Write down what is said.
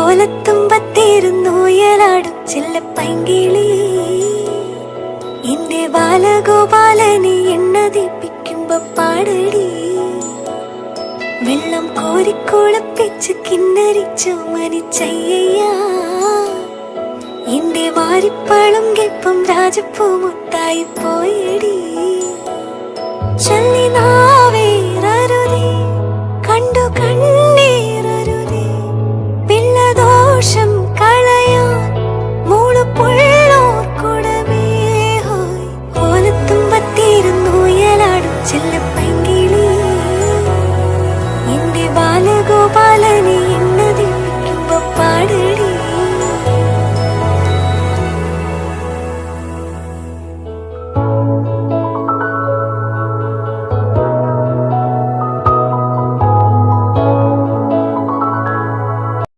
ഓലത്തുമ്പത്തിരുന്നുയലാടും ചെല്ലപ്പൈങ്കിളി എന്റെ ബാലഗോപാലനെ എണ്ണതിപ്പിക്കുമ്പോ പാടടി. വെള്ളം കോരിക്കുളപ്പിച്ച് കിന്നരിച്ചു മനിച്ചയ്യ എന്റെ മാരിപ്പളം കെപ്പം രാജപ്പൂ മുത്തായി പോയടി. ചൊല്ലിനാ